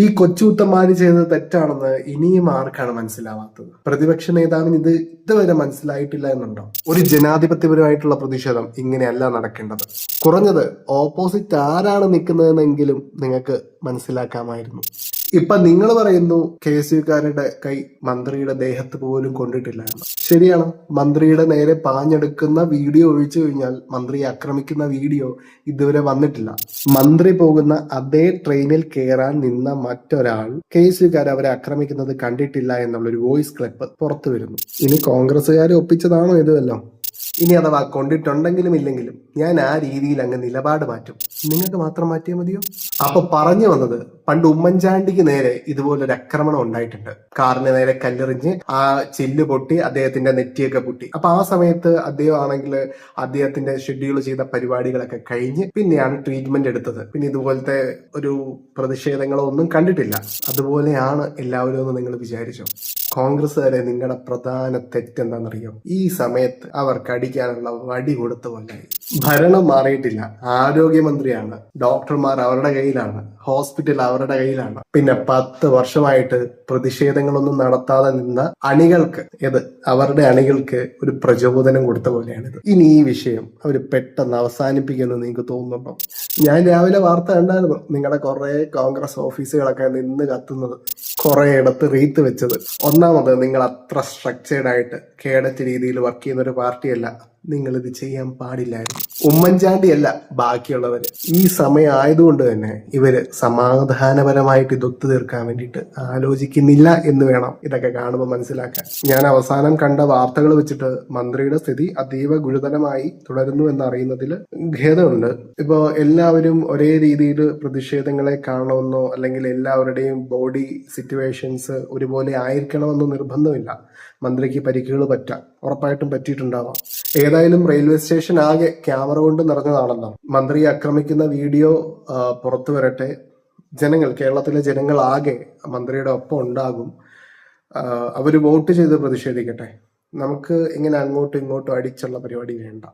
ഈ കൊച്ചുകുത്തന്മാര് ചെയ്തത് തെറ്റാണെന്ന് ഇനിയും ആർക്കാണ് മനസ്സിലാവാത്തത്? പ്രതിപക്ഷ നേതാവിന് ഇത് ഇതുവരെ മനസ്സിലായിട്ടില്ല എന്നുണ്ടോ? ഒരു ജനാധിപത്യപരമായിട്ടുള്ള പ്രതിഷേധം ഇങ്ങനെയല്ല നടക്കേണ്ടത്. കുറഞ്ഞത് ഓപ്പോസിറ്റ് ആരാണ് നിൽക്കുന്നതെന്നെങ്കിലും നിങ്ങൾക്ക് മനസ്സിലാക്കാമായിരുന്നു. ഇപ്പൊ നിങ്ങൾ പറയുന്നു KSUക്കാരുടെ കൈ മന്ത്രിയുടെ ദേഹത്ത് പോലും കൊണ്ടിട്ടില്ല എന്ന്. ശരിയാണ്, മന്ത്രിയുടെ നേരെ പാഞ്ഞെടുക്കുന്ന വീഡിയോ ഒഴിച്ചു കഴിഞ്ഞാൽ മന്ത്രിയെ ആക്രമിക്കുന്ന വീഡിയോ ഇതുവരെ വന്നിട്ടില്ല. മന്ത്രി പോകുന്ന അതേ ട്രെയിനിൽ കയറാൻ നിന്ന മറ്റൊരാൾ KSUക്കാർ അവരെ ആക്രമിക്കുന്നത് കണ്ടിട്ടില്ല എന്നുള്ളൊരു വോയിസ് ക്ലിപ്പ് പുറത്തു വരുന്നു. ഇനി കോൺഗ്രസ്സുകാർ ഒപ്പിച്ചതാണോ ഇതുവല്ലോ? ഇനി അഥവാ കൊണ്ടിട്ടുണ്ടെങ്കിലും ഇല്ലെങ്കിലും ഞാൻ ആ രീതിയിൽ അങ്ങ് നിലപാട് മാറ്റും. നിങ്ങൾക്ക് മാത്രം മാറ്റിയാൽ മതിയോ? അപ്പൊ പറഞ്ഞു വന്നത്, പണ്ട് ഉമ്മൻചാണ്ടിക്ക് നേരെ ഇതുപോലൊരു ആക്രമണം ഉണ്ടായിട്ടുണ്ട്. കാറിന് നേരെ കല്ലെറിഞ്ഞ് ആ ചില്ല് പൊട്ടി അദ്ദേഹത്തിന്റെ നെറ്റിയൊക്കെ പൊട്ടി. അപ്പൊ ആ സമയത്ത് അദ്ദേഹം ആണെങ്കിൽ അദ്ദേഹത്തിന്റെ ഷെഡ്യൂൾ ചെയ്ത പരിപാടികളൊക്കെ കഴിഞ്ഞ് പിന്നെയാണ് ട്രീറ്റ്മെന്റ് എടുത്തത്. പിന്നെ ഇതുപോലത്തെ ഒരു പ്രതിഷേധങ്ങളോ ഒന്നും കണ്ടിട്ടില്ല. അതുപോലെയാണ് എല്ലാവരും എന്ന് നിങ്ങൾ വിചാരിച്ചോ? കോൺഗ്രസ്സുകാരെ നിങ്ങളുടെ പ്രധാന തെറ്റെന്താണെന്നറിയോ? ഈ സമയത്ത് അവർക്ക് അടിക്കാനുള്ള വടി കൊടുത്ത പോലെ. ഭരണം മാറിയിട്ടില്ല, ആരോഗ്യമന്ത്രിയാണ്, ഡോക്ടർമാർ അവരുടെ കയ്യിലാണ്, ഹോസ്പിറ്റൽ അവരുടെ കയ്യിലാണ്. പിന്നെ 10 വർഷമായിട്ട് പ്രതിഷേധങ്ങളൊന്നും നടത്താതെ നിന്ന അണികൾക്ക് അവരുടെ അണികൾക്ക് ഒരു പ്രചോദനം കൊടുത്ത പോലെയാണിത്. ഇനി ഈ വിഷയം അവർ പെട്ടെന്ന് അവസാനിപ്പിക്കുമെന്ന് നിങ്ങൾക്ക് തോന്നുന്നുണ്ടോ? ഞാൻ രാവിലെ വാർത്ത കണ്ടായിരുന്നു, നിങ്ങളുടെ കുറെ കോൺഗ്രസ് ഓഫീസുകളൊക്കെ നിന്ന് കത്തുന്നത്, കുറെ ഇടത്ത് റീത്ത് വെച്ചത്. ഒന്നാമത് നിങ്ങൾ അത്ര സ്ട്രക്ചേർഡ് ആയിട്ട് കേഡറ്റ് രീതിയിൽ വർക്ക് ചെയ്യുന്ന ഒരു പാർട്ടിയല്ല. നിങ്ങൾ ഇത് ചെയ്യാൻ പാടില്ലായിരുന്നു. ഉമ്മൻചാണ്ടിയല്ല ബാക്കിയുള്ളവര്. ഈ സമയം ആയതുകൊണ്ട് തന്നെ ഇവര് സമാധാനപരമായിട്ട് ഇത് ഒത്തുതീർക്കാൻ വേണ്ടിയിട്ട് ആലോചിക്കുന്നില്ല എന്ന് വേണം ഇതൊക്കെ കാണുമ്പോൾ മനസ്സിലാക്കാൻ. ഞാൻ അവസാനം കണ്ട വാർത്തകൾ വെച്ചിട്ട് മന്ത്രിയുടെ സ്ഥിതി അതീവ ഗുരുതരമായി തുടരുന്നു എന്നറിയുന്നതിൽ ഖേദമുണ്ട്. ഇപ്പോ എല്ലാവരും ഒരേ രീതിയിൽ പ്രതിഷേധങ്ങളെ കാണണമെന്നോ അല്ലെങ്കിൽ എല്ലാവരുടെയും ബോഡി സിറ്റുവേഷൻസ് ഒരുപോലെ ആയിരിക്കണമെന്നോ നിർബന്ധമില്ല. മന്ത്രിക്ക് പരിക്കുകൾ പറ്റാം, ഉറപ്പായിട്ടും പറ്റിയിട്ടുണ്ടാവാം. ഏതായാലും റെയിൽവേ സ്റ്റേഷൻ ആകെ ക്യാമറ കൊണ്ട് നിറഞ്ഞതാണല്ലോ. മന്ത്രിയെ ആക്രമിക്കുന്ന വീഡിയോ പുറത്തു വരട്ടെ. കേരളത്തിലെ ജനങ്ങൾ ആകെ മന്ത്രിയുടെ ഒപ്പം ഉണ്ടാകും. അവര് വോട്ട് ചെയ്ത് പ്രതിഷേധിക്കട്ടെ. നമുക്ക് ഇങ്ങനെ അങ്ങോട്ടും ഇങ്ങോട്ടും അടിച്ചുള്ള പരിപാടി വേണ്ട.